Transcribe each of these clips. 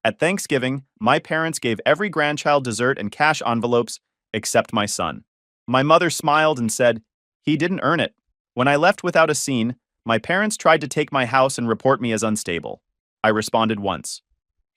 At Thanksgiving, my parents gave every grandchild dessert and cash envelopes except my son. My mother smiled and said, "He didn't earn it." When I left without a scene, my parents tried to take my house and report me as unstable. I responded once,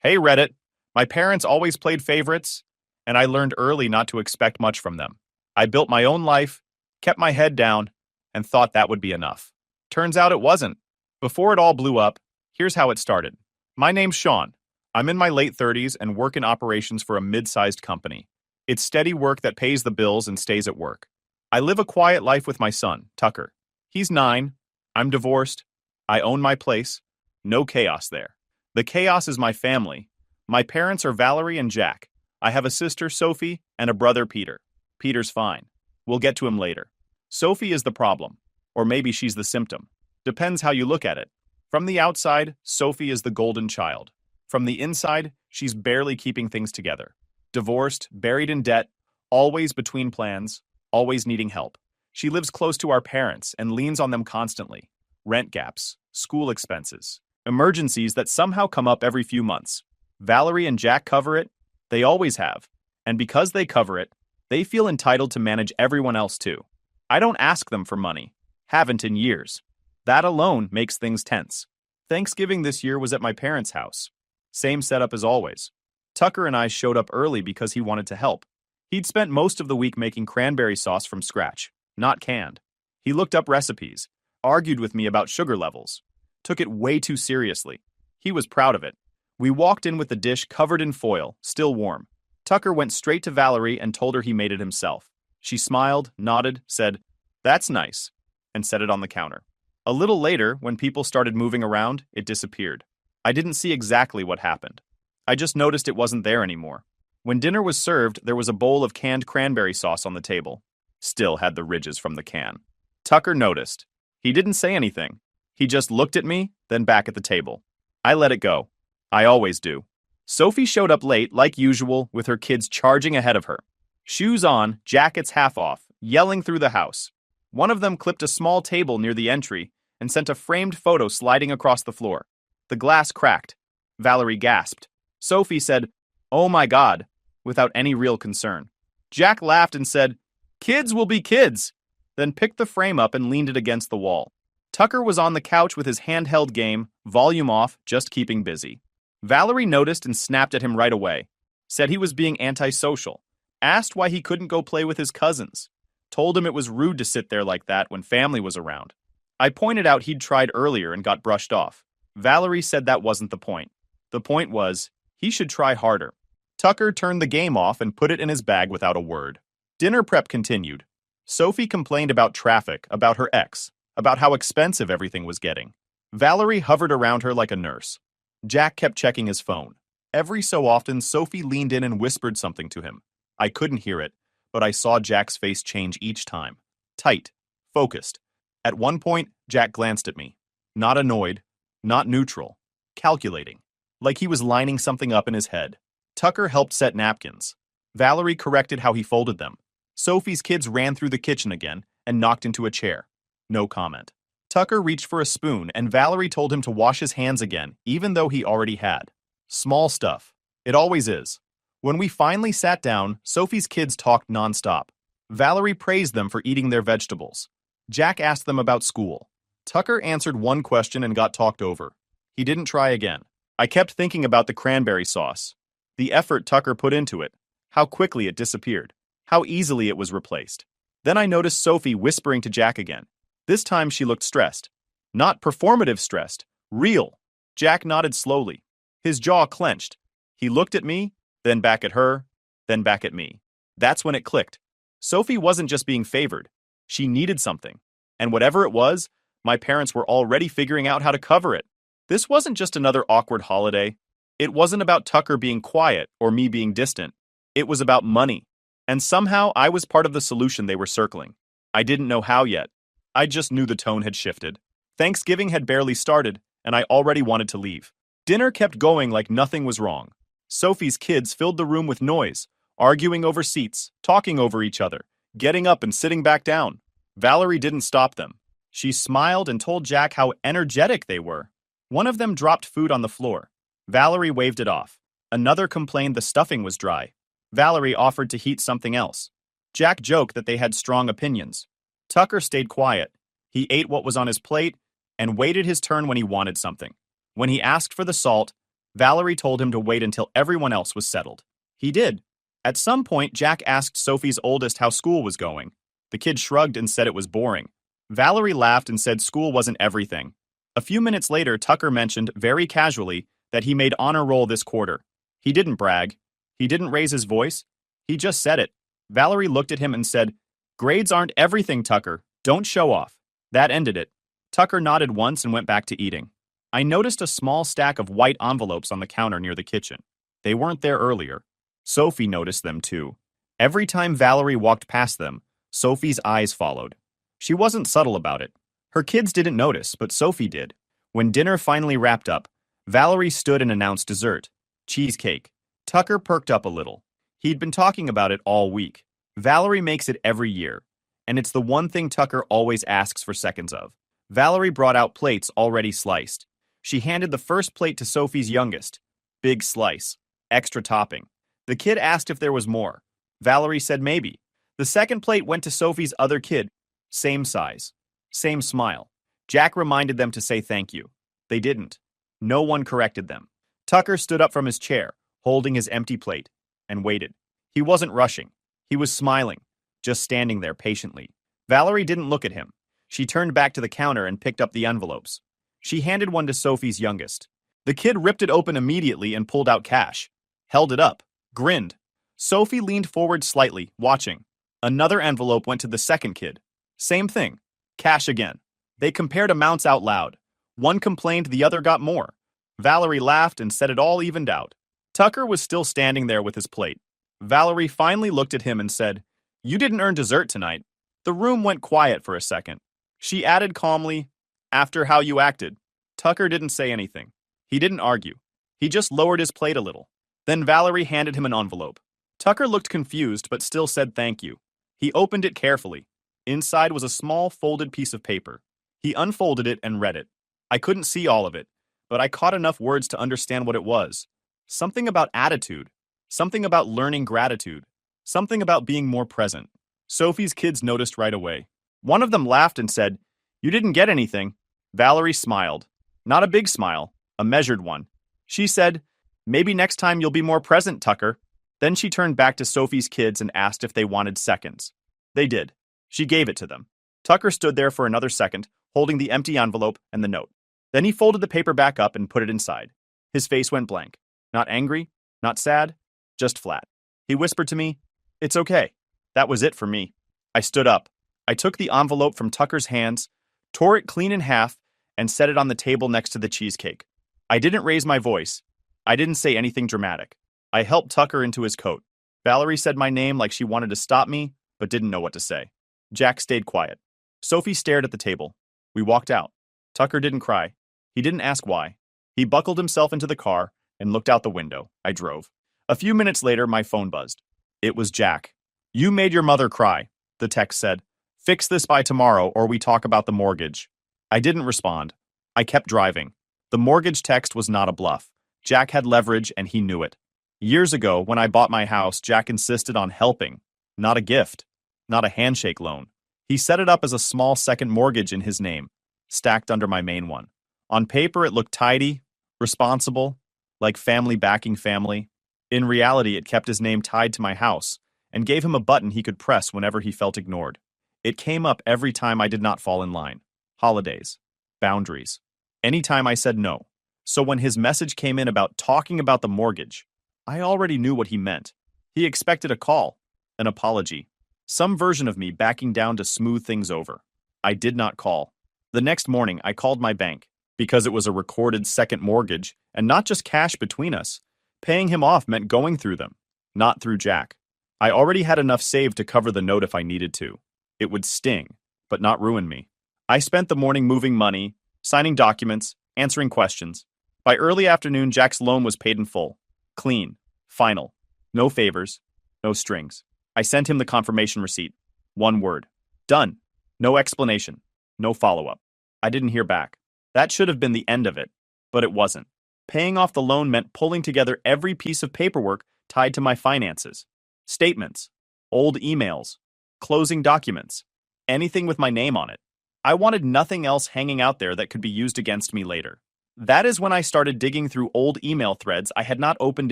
"Hey Reddit, my parents always played favorites, and I learned early not to expect much from them. I built my own life, kept my head down, and thought that would be enough. Turns out it wasn't. Before it all blew up, here's how it started. My name's Sean. I'm in my late 30s and work in operations for a mid-sized company. It's steady work that pays the bills and stays at work. I live a quiet life with my son, Tucker. He's 9. I'm divorced. I own my place. No chaos there. The chaos is my family. My parents are Valerie and Jack. I have a sister, Sophie, and a brother, Peter. Peter's fine. We'll get to him later. Sophie is the problem. Or maybe she's the symptom. Depends how you look at it. From the outside, Sophie is the golden child. From the inside, she's barely keeping things together. Divorced, buried in debt, always between plans, always needing help. She lives close to our parents and leans on them constantly. Rent gaps, school expenses, emergencies that somehow come up every few months. Valerie and Jack cover it. They always have. And because they cover it, they feel entitled to manage everyone else too. I don't ask them for money. Haven't in years. That alone makes things tense. Thanksgiving this year was at my parents' house. Same setup as always. Tucker and I showed up early because he wanted to help. He'd spent most of the week making cranberry sauce from scratch, not canned. He looked up recipes, argued with me about sugar levels, took it way too seriously. He was proud of it. We walked in with the dish covered in foil, still warm. Tucker went straight to Valerie and told her he made it himself. She smiled, nodded, said, "That's nice," and set it on the counter. A little later, when people started moving around, it disappeared. I didn't see exactly what happened. I just noticed it wasn't there anymore. When dinner was served, there was a bowl of canned cranberry sauce on the table. Still had the ridges from the can. Tucker noticed. He didn't say anything. He just looked at me, then back at the table. I let it go. I always do. Sophie showed up late, like usual, with her kids charging ahead of her. Shoes on, jackets half off, yelling through the house. One of them clipped a small table near the entry and sent a framed photo sliding across the floor. The glass cracked. Valerie gasped. Sophie said, "Oh my God," without any real concern. Jack laughed and said, "Kids will be kids," then picked the frame up and leaned it against the wall. Tucker was on the couch with his handheld game, volume off, just keeping busy. Valerie noticed and snapped at him right away. Said he was being antisocial. Asked why he couldn't go play with his cousins. Told him it was rude to sit there like that when family was around. I pointed out he'd tried earlier and got brushed off. Valerie said that wasn't the point. The point was, he should try harder. Tucker turned the game off and put it in his bag without a word. Dinner prep continued. Sophie complained about traffic, about her ex, about how expensive everything was getting. Valerie hovered around her like a nurse. Jack kept checking his phone. Every so often, Sophie leaned in and whispered something to him. I couldn't hear it, but I saw Jack's face change each time. Tight, focused. At one point, Jack glanced at me. Not annoyed, not neutral, calculating, like he was lining something up in his head. Tucker helped set napkins. Valerie corrected how he folded them. Sophie's kids ran through the kitchen again and knocked into a chair. No comment. Tucker reached for a spoon and Valerie told him to wash his hands again, even though he already had. Small stuff. It always is. When we finally sat down, Sophie's kids talked nonstop. Valerie praised them for eating their vegetables. Jack asked them about school. Tucker answered one question and got talked over. He didn't try again. I kept thinking about the cranberry sauce. The effort Tucker put into it. How quickly it disappeared. How easily it was replaced. Then I noticed Sophie whispering to Jack again. This time she looked stressed. Not performative stressed. Real. Jack nodded slowly. His jaw clenched. He looked at me, then back at her, then back at me. That's when it clicked. Sophie wasn't just being favored. She needed something. And whatever it was, my parents were already figuring out how to cover it. This wasn't just another awkward holiday. It wasn't about Tucker being quiet or me being distant. It was about money. And somehow I was part of the solution they were circling. I didn't know how yet. I just knew the tone had shifted. Thanksgiving had barely started, and I already wanted to leave. Dinner kept going like nothing was wrong. Sophie's kids filled the room with noise, arguing over seats, talking over each other, getting up and sitting back down. Valerie didn't stop them. She smiled and told Jack how energetic they were. One of them dropped food on the floor. Valerie waved it off. Another complained the stuffing was dry. Valerie offered to heat something else. Jack joked that they had strong opinions. Tucker stayed quiet. He ate what was on his plate and waited his turn when he wanted something. When he asked for the salt, Valerie told him to wait until everyone else was settled. He did. At some point, Jack asked Sophie's oldest how school was going. The kid shrugged and said it was boring. Valerie laughed and said school wasn't everything. A few minutes later, Tucker mentioned, very casually, that he made honor roll this quarter. He didn't brag. He didn't raise his voice. He just said it. Valerie looked at him and said, "Grades aren't everything, Tucker. Don't show off." That ended it. Tucker nodded once and went back to eating. I noticed a small stack of white envelopes on the counter near the kitchen. They weren't there earlier. Sophie noticed them too. Every time Valerie walked past them, Sophie's eyes followed. She wasn't subtle about it. Her kids didn't notice, but Sophie did. When dinner finally wrapped up, Valerie stood and announced dessert. Cheesecake. Tucker perked up a little. He'd been talking about it all week. Valerie makes it every year, and it's the one thing Tucker always asks for seconds of. Valerie brought out plates already sliced. She handed the first plate to Sophie's youngest. Big slice. Extra topping. The kid asked if there was more. Valerie said maybe. The second plate went to Sophie's other kid. Same size. Same smile. Jack reminded them to say thank you. They didn't. No one corrected them. Tucker stood up from his chair, holding his empty plate, and waited. He wasn't rushing. He was smiling, just standing there patiently. Valerie didn't look at him. She turned back to the counter and picked up the envelopes. She handed one to Sophie's youngest. The kid ripped it open immediately and pulled out cash. Held it up. Grinned. Sophie leaned forward slightly, watching. Another envelope went to the second kid. Same thing. Cash again. They compared amounts out loud. One complained the other got more. Valerie laughed and said it all evened out. Tucker was still standing there with his plate. Valerie finally looked at him and said, "You didn't earn dessert tonight." The room went quiet for a second. She added calmly, "After how you acted." Tucker didn't say anything. He didn't argue. He just lowered his plate a little. Then Valerie handed him an envelope. Tucker looked confused but still said thank you. He opened it carefully. Inside was a small folded piece of paper. He unfolded it and read it. I couldn't see all of it, but I caught enough words to understand what it was. Something about attitude. Something about learning gratitude. Something about being more present. Sophie's kids noticed right away. One of them laughed and said, "You didn't get anything." Valerie smiled. Not a big smile, a measured one. She said, "Maybe next time you'll be more present, Tucker." Then she turned back to Sophie's kids and asked if they wanted seconds. They did. She gave it to them. Tucker stood there for another second, holding the empty envelope and the note. Then he folded the paper back up and put it inside. His face went blank. Not angry, not sad, just flat. He whispered to me, "It's okay." That was it for me. I stood up. I took the envelope from Tucker's hands, tore it clean in half, and set it on the table next to the cheesecake. I didn't raise my voice. I didn't say anything dramatic. I helped Tucker into his coat. Valerie said my name like she wanted to stop me, but didn't know what to say. Jack stayed quiet. Sophie stared at the table. We walked out. Tucker didn't cry. He didn't ask why. He buckled himself into the car and looked out the window. I drove. A few minutes later, my phone buzzed. It was Jack. "You made your mother cry," the text said. "Fix this by tomorrow or we talk about the mortgage." I didn't respond. I kept driving. The mortgage text was not a bluff. Jack had leverage and he knew it. Years ago, when I bought my house, Jack insisted on helping, not a gift, not a handshake loan. He set it up as a small second mortgage in his name, stacked under my main one. On paper, it looked tidy, responsible, like family backing family. In reality, it kept his name tied to my house and gave him a button he could press whenever he felt ignored. It came up every time I did not fall in line. Holidays. Boundaries. Anytime I said no. So when his message came in about talking about the mortgage, I already knew what he meant. He expected a call, an apology, some version of me backing down to smooth things over. I did not call. The next morning, I called my bank, because it was a recorded second mortgage and not just cash between us. Paying him off meant going through them, not through Jack. I already had enough saved to cover the note if I needed to. It would sting, but not ruin me. I spent the morning moving money, signing documents, answering questions. By early afternoon, Jack's loan was paid in full. Clean. Final. No favors. No strings. I sent him the confirmation receipt. One word. Done. No explanation. No follow-up. I didn't hear back. That should have been the end of it, but it wasn't. Paying off the loan meant pulling together every piece of paperwork tied to my finances. Statements, old emails, closing documents, anything with my name on it. I wanted nothing else hanging out there that could be used against me later. That is when I started digging through old email threads I had not opened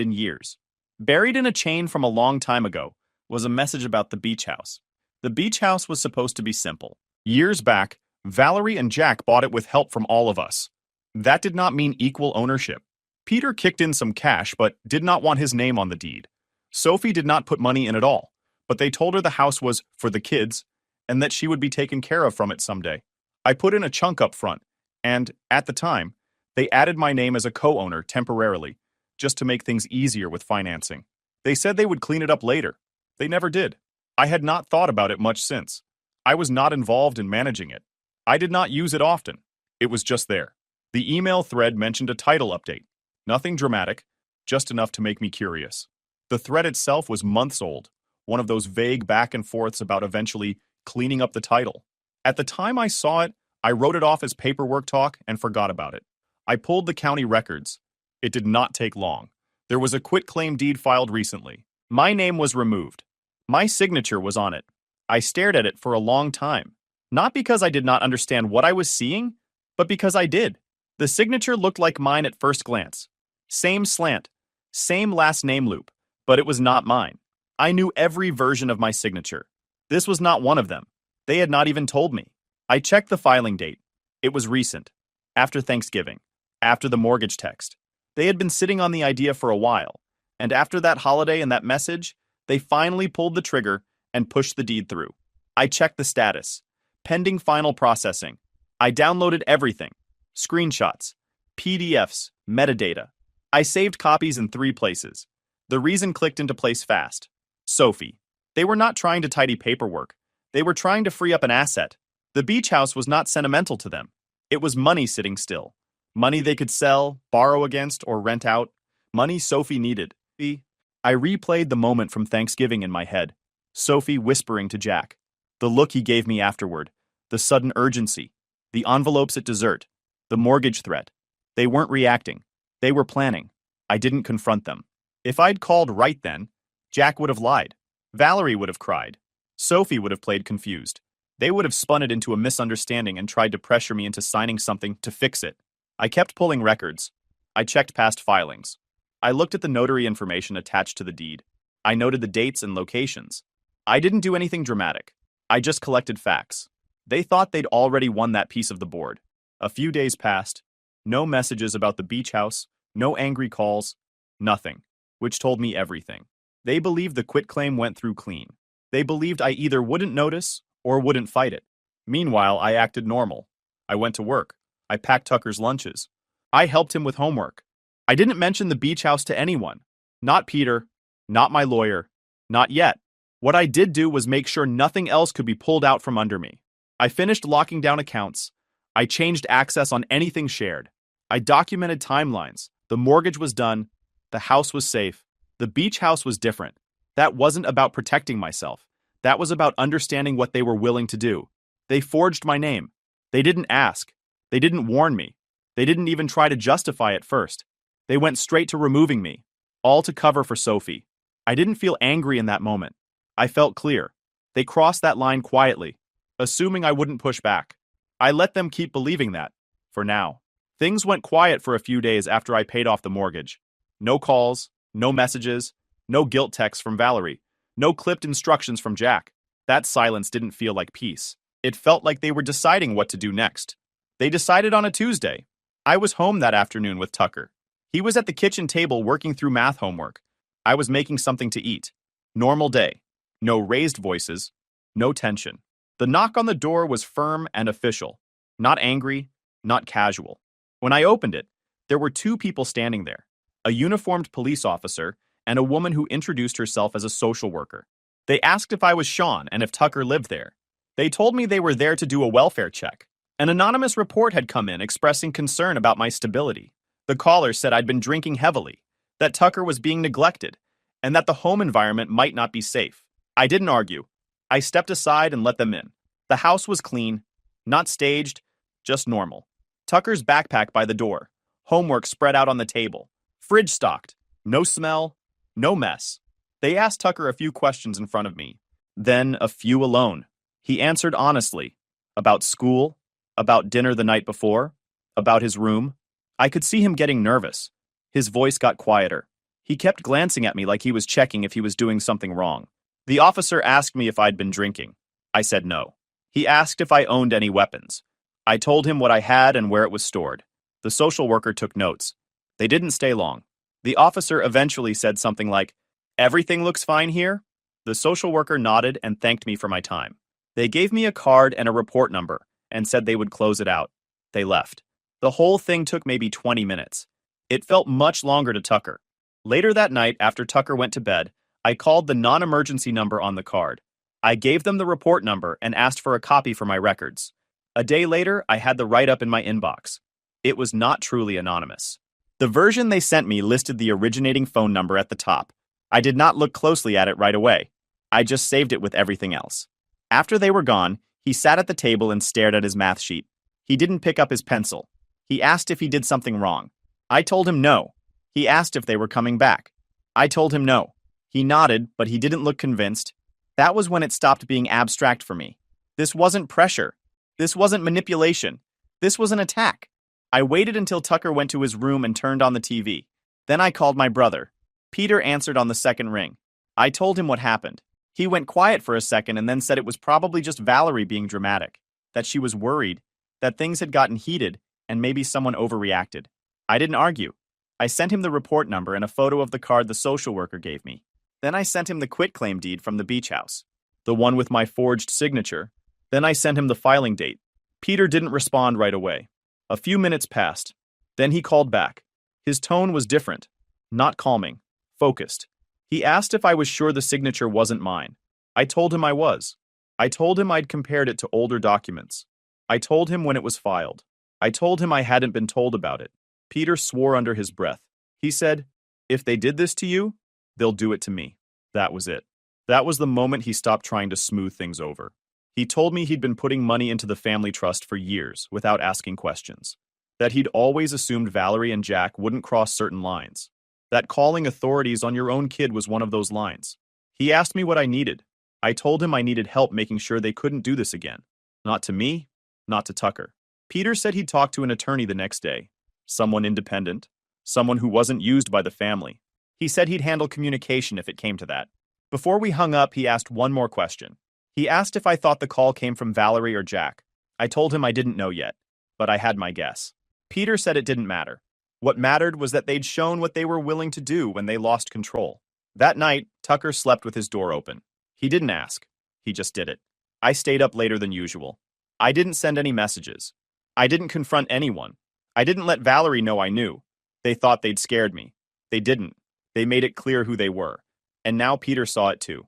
in years. Buried in a chain from a long time ago was a message about the beach house. The beach house was supposed to be simple. Years back, Valerie and Jack bought it with help from all of us. That did not mean equal ownership. Peter kicked in some cash but did not want his name on the deed. Sophie did not put money in at all, but they told her the house was for the kids and that she would be taken care of from it someday. I put in a chunk up front, and, at the time, they added my name as a co-owner temporarily, just to make things easier with financing. They said they would clean it up later. They never did. I had not thought about it much since. I was not involved in managing it. I did not use it often. It was just there. The email thread mentioned a title update. Nothing dramatic, just enough to make me curious. The thread itself was months old, one of those vague back and forths about eventually cleaning up the title. At the time I saw it, I wrote it off as paperwork talk and forgot about it. I pulled the county records. It did not take long. There was a quitclaim deed filed recently. My name was removed. My signature was on it. I stared at it for a long time. Not because I did not understand what I was seeing, but because I did. The signature looked like mine at first glance. Same slant, same last name loop, but it was not mine. I knew every version of my signature. This was not one of them. They had not even told me. I checked the filing date. It was recent. After Thanksgiving. After the mortgage text. They had been sitting on the idea for a while, and after that holiday and that message, they finally pulled the trigger and pushed the deed through. I checked the status. Pending final processing. I downloaded everything. Screenshots, PDFs, metadata. I saved copies in 3 places. The reason clicked into place fast. Sophie. They were not trying to tidy paperwork. They were trying to free up an asset. The beach house was not sentimental to them. It was money sitting still. Money they could sell, borrow against, or rent out. Money Sophie needed. I replayed the moment from Thanksgiving in my head. Sophie whispering to Jack. The look he gave me afterward. The sudden urgency. The envelopes at dessert. The mortgage threat. They weren't reacting. They were planning. I didn't confront them. If I'd called right then, Jack would have lied. Valerie would have cried. Sophie would have played confused. They would have spun it into a misunderstanding and tried to pressure me into signing something to fix it. I kept pulling records. I checked past filings. I looked at the notary information attached to the deed. I noted the dates and locations. I didn't do anything dramatic. I just collected facts. They thought they'd already won that piece of the board. A few days passed. No messages about the beach house, no angry calls, nothing, which told me everything. They believed the quitclaim went through clean. They believed I either wouldn't notice or wouldn't fight it. Meanwhile, I acted normal. I went to work. I packed Tucker's lunches. I helped him with homework. I didn't mention the beach house to anyone. Not Peter, not my lawyer, not yet. What I did do was make sure nothing else could be pulled out from under me. I finished locking down accounts. I changed access on anything shared. I documented timelines. The mortgage was done. The house was safe. The beach house was different. That wasn't about protecting myself. That was about understanding what they were willing to do. They forged my name. They didn't ask. They didn't warn me. They didn't even try to justify it first. They went straight to removing me, all to cover for Sophie. I didn't feel angry in that moment. I felt clear. They crossed that line quietly, assuming I wouldn't push back. I let them keep believing that, for now. Things went quiet for a few days after I paid off the mortgage. No calls, no messages, no guilt texts from Valerie, no clipped instructions from Jack. That silence didn't feel like peace. It felt like they were deciding what to do next. They decided on a Tuesday. I was home that afternoon with Tucker. He was at the kitchen table working through math homework. I was making something to eat. Normal day. No raised voices. No tension. The knock on the door was firm and official. Not angry, not casual. When I opened it, there were 2 people standing there. A uniformed police officer and a woman who introduced herself as a social worker. They asked if I was Sean and if Tucker lived there. They told me they were there to do a welfare check. An anonymous report had come in expressing concern about my stability. The caller said I'd been drinking heavily, that Tucker was being neglected, and that the home environment might not be safe. I didn't argue. I stepped aside and let them in. The house was clean, not staged, just normal. Tucker's backpack by the door, Homework spread out on the table. Fridge stocked. No smell, no mess. They asked Tucker a few questions in front of me, then a few alone. He answered honestly. About school, about dinner the night before, about his room. I could see him getting nervous. His voice got quieter. He kept glancing at me like he was checking if he was doing something wrong. The officer asked me if I'd been drinking. I said no. He asked if I owned any weapons. I told him what I had and where it was stored. The social worker took notes. They didn't stay long. The officer eventually said something like, "Everything looks fine here?" The social worker nodded and thanked me for my time. They gave me a card and a report number and said they would close it out. They left. The whole thing took maybe 20 minutes. It felt much longer to Tucker. Later that night, after Tucker went to bed, I called the non-emergency number on the card. I gave them the report number and asked for a copy for my records. A day later, I had the write-up in my inbox. It was not truly anonymous. The version they sent me listed the originating phone number at the top. I did not look closely at it right away. I just saved it with everything else. After they were gone, he sat at the table and stared at his math sheet. He didn't pick up his pencil. He asked if he did something wrong. I told him no. He asked if they were coming back. I told him no. He nodded, but he didn't look convinced. That was when it stopped being abstract for me. This wasn't pressure. This wasn't manipulation. This was an attack. I waited until Tucker went to his room and turned on the TV. Then I called my brother. Peter answered on the second ring. I told him what happened. He went quiet for a second and then said it was probably just Valerie being dramatic, that she was worried, that things had gotten heated, and maybe someone overreacted. I didn't argue. I sent him the report number and a photo of the card the social worker gave me. Then I sent him the quitclaim deed from the beach house, the one with my forged signature. Then I sent him the filing date. Peter didn't respond right away. A few minutes passed. Then he called back. His tone was different, not calming, focused. He asked if I was sure the signature wasn't mine. I told him I was. I told him I'd compared it to older documents. I told him when it was filed. I told him I hadn't been told about it. Peter swore under his breath. He said, "If they did this to you, they'll do it to me." That was it. That was the moment he stopped trying to smooth things over. He told me he'd been putting money into the family trust for years without asking questions. That he'd always assumed Valerie and Jack wouldn't cross certain lines. That calling authorities on your own kid was one of those lines. He asked me what I needed. I told him I needed help making sure they couldn't do this again. Not to me, not to Tucker. Peter said he'd talk to an attorney the next day. Someone independent. Someone who wasn't used by the family. He said he'd handle communication if it came to that. Before we hung up, he asked one more question. He asked if I thought the call came from Valerie or Jack. I told him I didn't know yet, but I had my guess. Peter said it didn't matter. What mattered was that they'd shown what they were willing to do when they lost control. That night, Tucker slept with his door open. He didn't ask. He just did it. I stayed up later than usual. I didn't send any messages. I didn't confront anyone. I didn't let Valerie know I knew. They thought they'd scared me. They didn't. They made it clear who they were. And now Peter saw it too.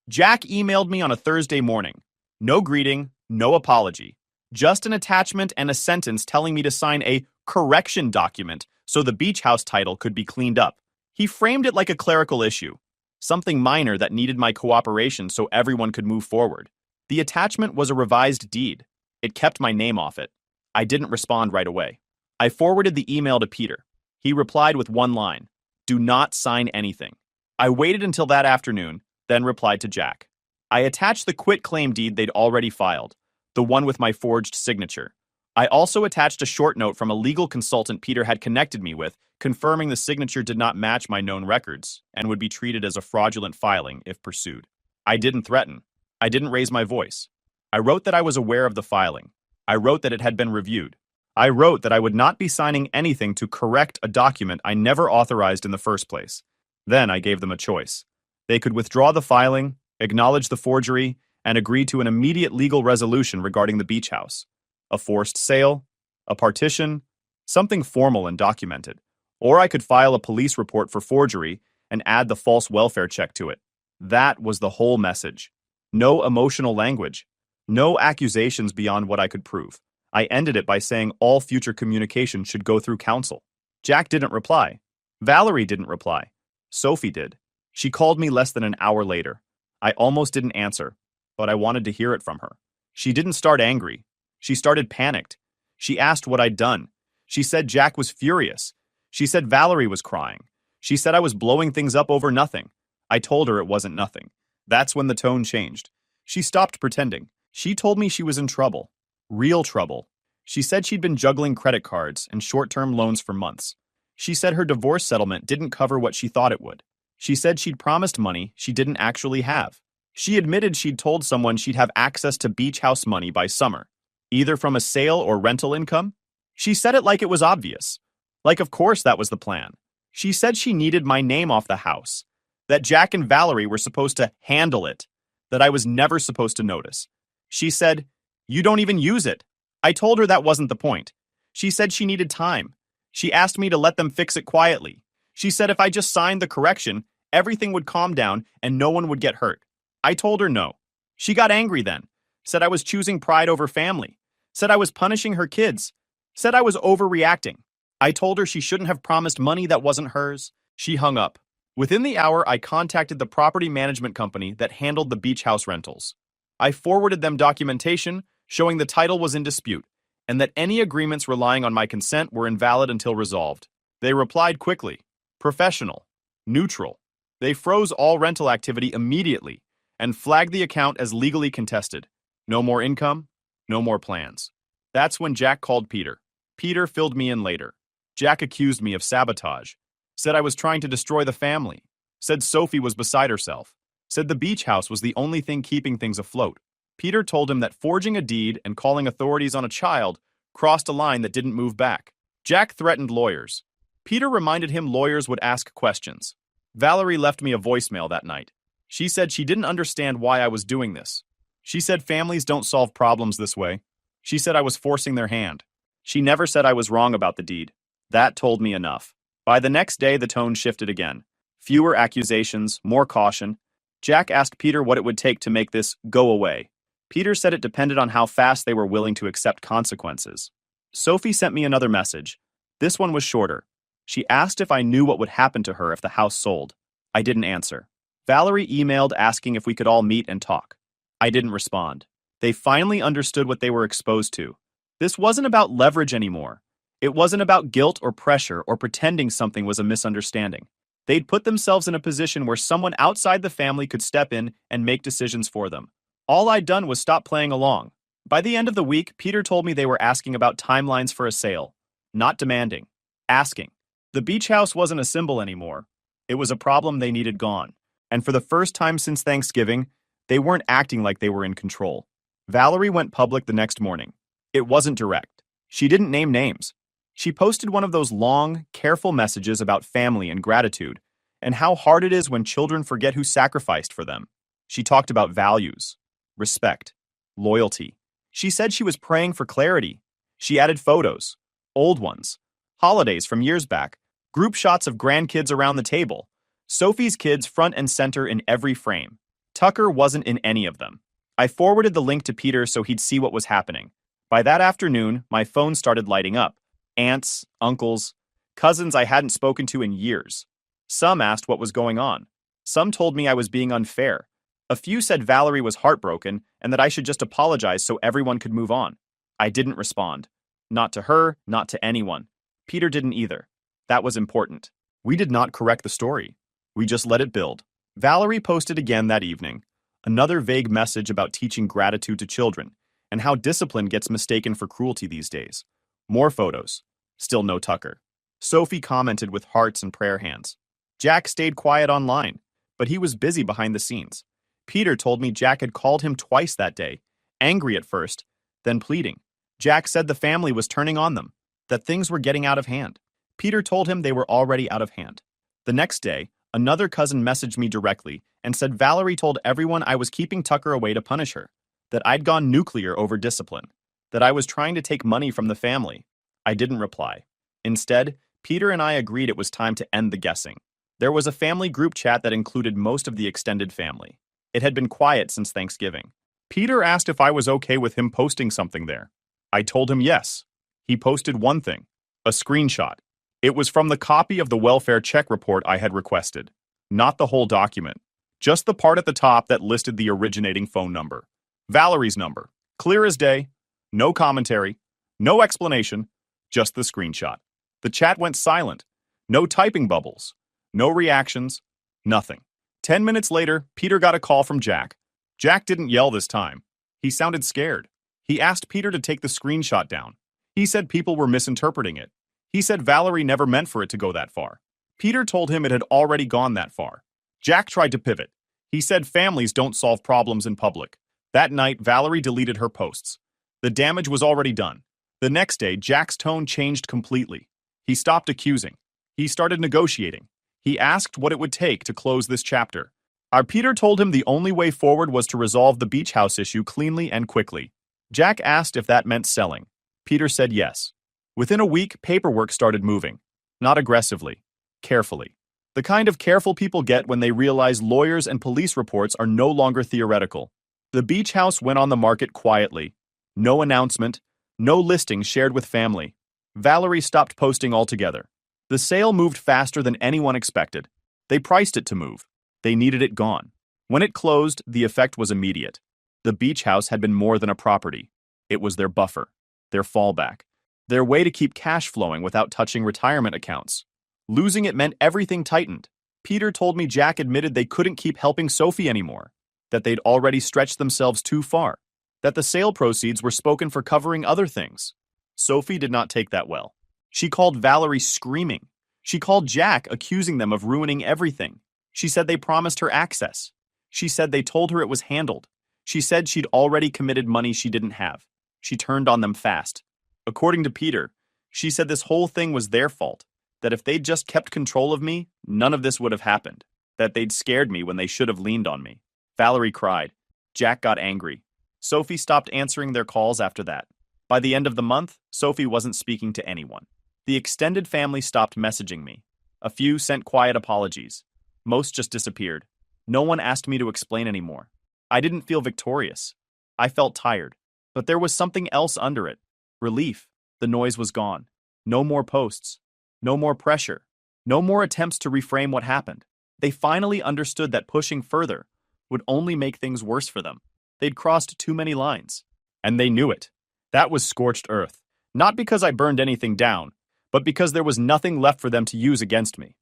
Jack emailed me on a Thursday morning. No greeting, no apology. Just an attachment and a sentence telling me to sign a correction document so the beach house title could be cleaned up. He framed it like a clerical issue. Something minor that needed my cooperation so everyone could move forward. The attachment was a revised deed. It kept my name off it. I didn't respond right away. I forwarded the email to Peter. He replied with one line. Do not sign anything. I waited until that afternoon, then replied to Jack. I attached the quitclaim deed they'd already filed, the one with my forged signature. I also attached a short note from a legal consultant Peter had connected me with, confirming the signature did not match my known records and would be treated as a fraudulent filing if pursued. I didn't threaten. I didn't raise my voice. I wrote that I was aware of the filing. I wrote that it had been reviewed. I wrote that I would not be signing anything to correct a document I never authorized in the first place. Then I gave them a choice. They could withdraw the filing, acknowledge the forgery, and agree to an immediate legal resolution regarding the beach house. A forced sale, a partition, something formal and documented. Or I could file a police report for forgery and add the false welfare check to it. That was the whole message. No emotional language. No accusations beyond what I could prove. I ended it by saying all future communication should go through counsel. Jack didn't reply. Valerie didn't reply. Sophie did. She called me less than an hour later. I almost didn't answer, but I wanted to hear it from her. She didn't start angry. She started panicked. She asked what I'd done. She said Jack was furious. She said Valerie was crying. She said I was blowing things up over nothing. I told her it wasn't nothing. That's when the tone changed. She stopped pretending. She told me she was in trouble. Real trouble. She said she'd been juggling credit cards and short-term loans for months. She said her divorce settlement didn't cover what she thought it would. She said she'd promised money she didn't actually have. She admitted she'd told someone she'd have access to beach house money by summer, either from a sale or rental income. She said it like it was obvious. Like of course that was the plan. She said she needed my name off the house, that Jack and Valerie were supposed to handle it, that I was never supposed to notice. She said, "You don't even use it." I told her that wasn't the point. She said she needed time. She asked me to let them fix it quietly. She said if I just signed the correction, everything would calm down and no one would get hurt. I told her no. She got angry then, said I was choosing pride over family, said I was punishing her kids, said I was overreacting. I told her she shouldn't have promised money that wasn't hers. She hung up. Within the hour, I contacted the property management company that handled the beach house rentals. I forwarded them documentation showing the title was in dispute and that any agreements relying on my consent were invalid until resolved. They replied quickly, professional, neutral. They froze all rental activity immediately and flagged the account as legally contested. No more income, no more plans. That's when Jack called Peter. Peter filled me in later. Jack accused me of sabotage, said I was trying to destroy the family, said Sophie was beside herself, said the beach house was the only thing keeping things afloat. Peter told him that forging a deed and calling authorities on a child crossed a line that didn't move back. Jack threatened lawyers. Peter reminded him lawyers would ask questions. Valerie left me a voicemail that night. She said she didn't understand why I was doing this. She said families don't solve problems this way. She said I was forcing their hand. She never said I was wrong about the deed. That told me enough. By the next day, the tone shifted again. Fewer accusations, more caution. Jack asked Peter what it would take to make this go away. Peter said it depended on how fast they were willing to accept consequences. Sophie sent me another message. This one was shorter. She asked if I knew what would happen to her if the house sold. I didn't answer. Valerie emailed asking if we could all meet and talk. I didn't respond. They finally understood what they were exposed to. This wasn't about leverage anymore. It wasn't about guilt or pressure or pretending something was a misunderstanding. They'd put themselves in a position where someone outside the family could step in and make decisions for them. All I'd done was stop playing along. By the end of the week, Peter told me they were asking about timelines for a sale. Not demanding. Asking. The beach house wasn't a symbol anymore. It was a problem they needed gone. And for the first time since Thanksgiving, they weren't acting like they were in control. Valerie went public the next morning. It wasn't direct. She didn't name names. She posted one of those long, careful messages about family and gratitude, and how hard it is when children forget who sacrificed for them. She talked about values, respect, loyalty. She said she was praying for clarity. She added photos, old ones, holidays from years back, group shots of grandkids around the table, Sophie's kids front and center in every frame. Tucker wasn't in any of them. I forwarded the link to Peter so he'd see what was happening. By that afternoon, my phone started lighting up. Aunts, uncles, cousins I hadn't spoken to in years. Some asked what was going on. Some told me I was being unfair. A few said Valerie was heartbroken and that I should just apologize so everyone could move on. I didn't respond. Not to her, not to anyone. Peter didn't either. That was important. We did not correct the story. We just let it build. Valerie posted again that evening. Another vague message about teaching gratitude to children and how discipline gets mistaken for cruelty these days. More photos. Still no Tucker. Sophie commented with hearts and prayer hands. Jack stayed quiet online, but he was busy behind the scenes. Peter told me Jack had called him twice that day, angry at first, then pleading. Jack said the family was turning on them, that things were getting out of hand. Peter told him they were already out of hand. The next day, another cousin messaged me directly and said Valerie told everyone I was keeping Tucker away to punish her, that I'd gone nuclear over discipline, that I was trying to take money from the family. I didn't reply. Instead, Peter and I agreed it was time to end the guessing. There was a family group chat that included most of the extended family. It had been quiet since Thanksgiving. Peter asked if I was okay with him posting something there. I told him yes. He posted one thing, a screenshot. It was from the copy of the welfare check report I had requested. Not the whole document. Just the part at the top that listed the originating phone number. Valerie's number. Clear as day. No commentary. No explanation. Just the screenshot. The chat went silent. No typing bubbles. No reactions. Nothing. 10 minutes later, Peter got a call from Jack. Jack didn't yell this time. He sounded scared. He asked Peter to take the screenshot down. He said people were misinterpreting it. He said Valerie never meant for it to go that far. Peter told him it had already gone that far. Jack tried to pivot. He said families don't solve problems in public. That night, Valerie deleted her posts. The damage was already done. The next day, Jack's tone changed completely. He stopped accusing. He started negotiating. He asked what it would take to close this chapter. Our Peter told him the only way forward was to resolve the beach house issue cleanly and quickly. Jack asked if that meant selling. Peter said yes. Within a week, paperwork started moving. Not aggressively. Carefully. The kind of careful people get when they realize lawyers and police reports are no longer theoretical. The beach house went on the market quietly. No announcement. No listing shared with family. Valerie stopped posting altogether. The sale moved faster than anyone expected. They priced it to move. They needed it gone. When it closed, the effect was immediate. The beach house had been more than a property. It was their buffer, their fallback, their way to keep cash flowing without touching retirement accounts. Losing it meant everything tightened. Peter told me Jack admitted they couldn't keep helping Sophie anymore, that they'd already stretched themselves too far, that the sale proceeds were spoken for covering other things. Sophie did not take that well. She called Valerie screaming. She called Jack, accusing them of ruining everything. She said they promised her access. She said they told her it was handled. She said she'd already committed money she didn't have. She turned on them fast. According to Peter, she said this whole thing was their fault, that if they'd just kept control of me, none of this would have happened, that they'd scared me when they should have leaned on me. Valerie cried. Jack got angry. Sophie stopped answering their calls after that. By the end of the month, Sophie wasn't speaking to anyone. The extended family stopped messaging me. A few sent quiet apologies. Most just disappeared. No one asked me to explain anymore. I didn't feel victorious. I felt tired. But there was something else under it. Relief. The noise was gone. No more posts. No more pressure. No more attempts to reframe what happened. They finally understood that pushing further would only make things worse for them. They'd crossed too many lines. And they knew it. That was scorched earth. Not because I burned anything down, but because there was nothing left for them to use against me.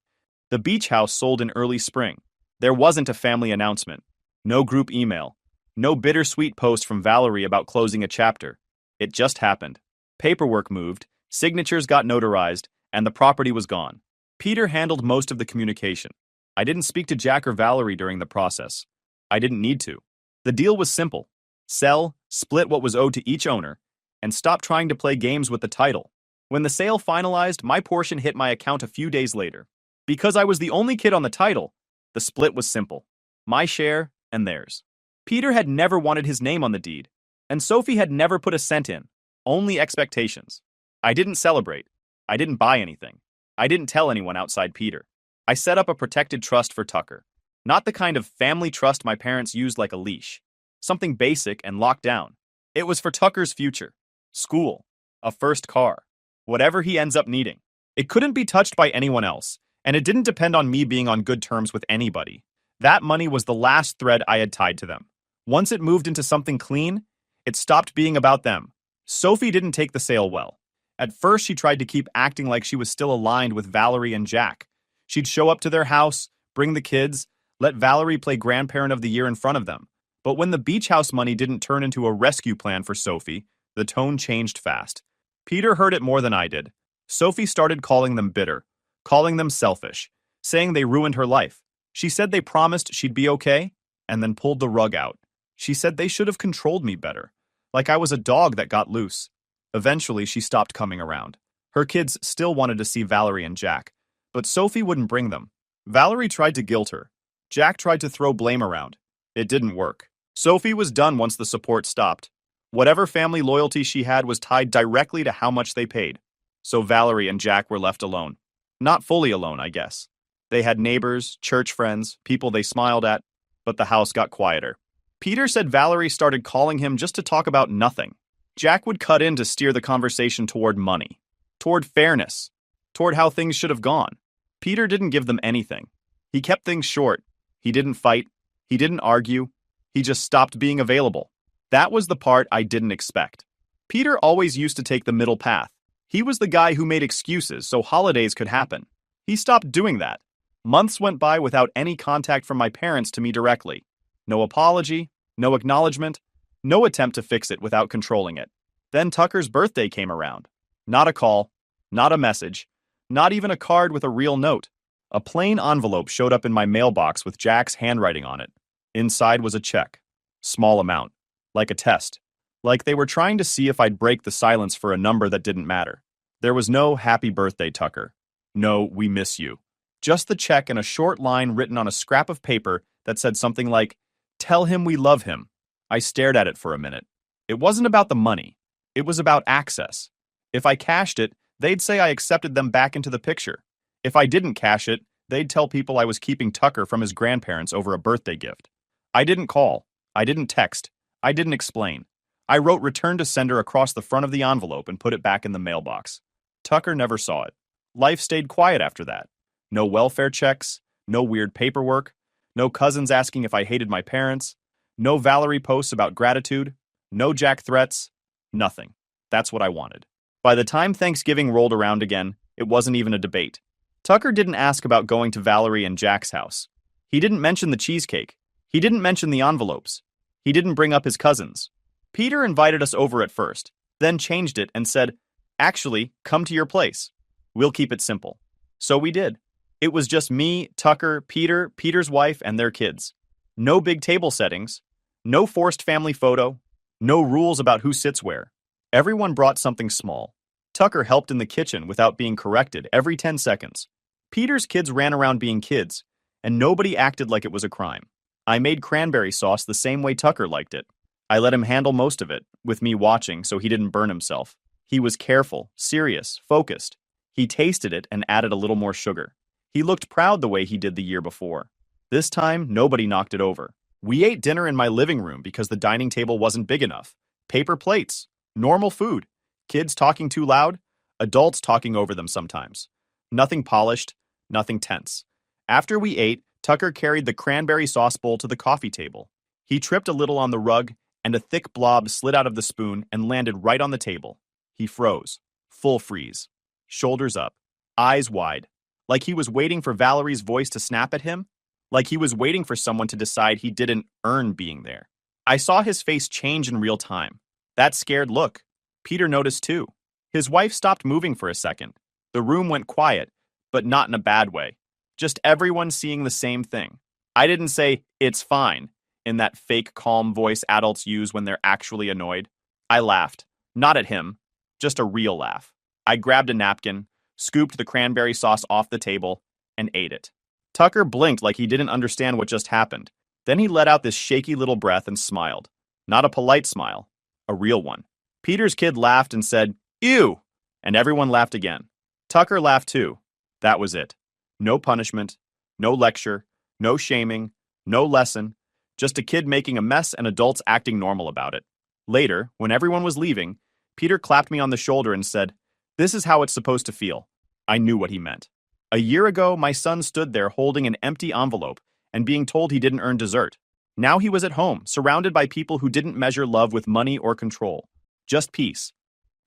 The beach house sold in early spring. There wasn't a family announcement. No group email. No bittersweet post from Valerie about closing a chapter. It just happened. Paperwork moved, signatures got notarized, and the property was gone. Peter handled most of the communication. I didn't speak to Jack or Valerie during the process. I didn't need to. The deal was simple. Sell, split what was owed to each owner, and stop trying to play games with the title. When the sale finalized, my portion hit my account a few days later. Because I was the only kid on the title, the split was simple. My share and theirs. Peter had never wanted his name on the deed, and Sophie had never put a cent in, only expectations. I didn't celebrate. I didn't buy anything. I didn't tell anyone outside Peter. I set up a protected trust for Tucker. Not the kind of family trust my parents used like a leash. Something basic and locked down. It was for Tucker's future. School. A first car. Whatever he ends up needing. It couldn't be touched by anyone else, and it didn't depend on me being on good terms with anybody. That money was the last thread I had tied to them. Once it moved into something clean, it stopped being about them. Sophie didn't take the sale well. At first, she tried to keep acting like she was still aligned with Valerie and Jack. She'd show up to their house, bring the kids, let Valerie play grandparent of the year in front of them. But when the beach house money didn't turn into a rescue plan for Sophie, the tone changed fast. Peter heard it more than I did. Sophie started calling them bitter, calling them selfish, saying they ruined her life. She said they promised she'd be okay, and then pulled the rug out. She said they should have controlled me better, like I was a dog that got loose. Eventually, she stopped coming around. Her kids still wanted to see Valerie and Jack, but Sophie wouldn't bring them. Valerie tried to guilt her. Jack tried to throw blame around. It didn't work. Sophie was done once the support stopped. Whatever family loyalty she had was tied directly to how much they paid. So Valerie and Jack were left alone. Not fully alone, I guess. They had neighbors, church friends, people they smiled at, but the house got quieter. Peter said Valerie started calling him just to talk about nothing. Jack would cut in to steer the conversation toward money, toward fairness, toward how things should have gone. Peter didn't give them anything. He kept things short. He didn't fight. He didn't argue. He just stopped being available. That was the part I didn't expect. Peter always used to take the middle path. He was the guy who made excuses so holidays could happen. He stopped doing that. Months went by without any contact from my parents to me directly. No apology, no acknowledgement, no attempt to fix it without controlling it. Then Tucker's birthday came around. Not a call, not a message, not even a card with a real note. A plain envelope showed up in my mailbox with Jack's handwriting on it. Inside was a check. Small amount. Like a test. Like they were trying to see if I'd break the silence for a number that didn't matter. There was no happy birthday, Tucker. No, we miss you. Just the check and a short line written on a scrap of paper that said something like, "Tell him we love him." I stared at it for a minute. It wasn't about the money. It was about access. If I cashed it, they'd say I accepted them back into the picture. If I didn't cash it, they'd tell people I was keeping Tucker from his grandparents over a birthday gift. I didn't call. I didn't text. I didn't explain. I wrote return to sender across the front of the envelope and put it back in the mailbox. Tucker never saw it. Life stayed quiet after that. No welfare checks, no weird paperwork, no cousins asking if I hated my parents, no Valerie posts about gratitude, no Jack threats, nothing. That's what I wanted. By the time Thanksgiving rolled around again, it wasn't even a debate. Tucker didn't ask about going to Valerie and Jack's house. He didn't mention the cheesecake. He didn't mention the envelopes. He didn't bring up his cousins. Peter invited us over at first, then changed it and said, "Actually, come to your place. We'll keep it simple." So we did. It was just me, Tucker, Peter, Peter's wife, and their kids. No big table settings. No forced family photo. No rules about who sits where. Everyone brought something small. Tucker helped in the kitchen without being corrected every 10 seconds. Peter's kids ran around being kids, and nobody acted like it was a crime. I made cranberry sauce the same way Tucker liked it. I let him handle most of it, with me watching so he didn't burn himself. He was careful, serious, focused. He tasted it and added a little more sugar. He looked proud the way he did the year before. This time, nobody knocked it over. We ate dinner in my living room because the dining table wasn't big enough. Paper plates, normal food, kids talking too loud, adults talking over them sometimes. Nothing polished, nothing tense. After we ate, Tucker carried the cranberry sauce bowl to the coffee table. He tripped a little on the rug, and a thick blob slid out of the spoon and landed right on the table. He froze. Full freeze. Shoulders up. Eyes wide. Like he was waiting for Valerie's voice to snap at him. Like he was waiting for someone to decide he didn't earn being there. I saw his face change in real time. That scared look. Peter noticed too. His wife stopped moving for a second. The room went quiet, but not in a bad way. Just everyone seeing the same thing. I didn't say, "It's fine," in that fake calm voice adults use when they're actually annoyed. I laughed. Not at him. Just a real laugh. I grabbed a napkin, scooped the cranberry sauce off the table, and ate it. Tucker blinked like he didn't understand what just happened. Then he let out this shaky little breath and smiled. Not a polite smile. A real one. Peter's kid laughed and said, "Ew!" And everyone laughed again. Tucker laughed too. That was it. No punishment, no lecture, no shaming, no lesson. Just a kid making a mess and adults acting normal about it. Later, when everyone was leaving, Peter clapped me on the shoulder and said, "This is how it's supposed to feel." I knew what he meant. A year ago, my son stood there holding an empty envelope and being told he didn't earn dessert. Now he was at home, surrounded by people who didn't measure love with money or control. Just peace.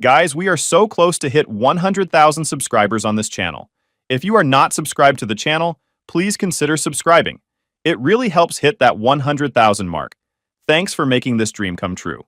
Guys, we are so close to hit 100,000 subscribers on this channel. If you are not subscribed to the channel, please consider subscribing. It really helps hit that 100,000 mark. Thanks for making this dream come true.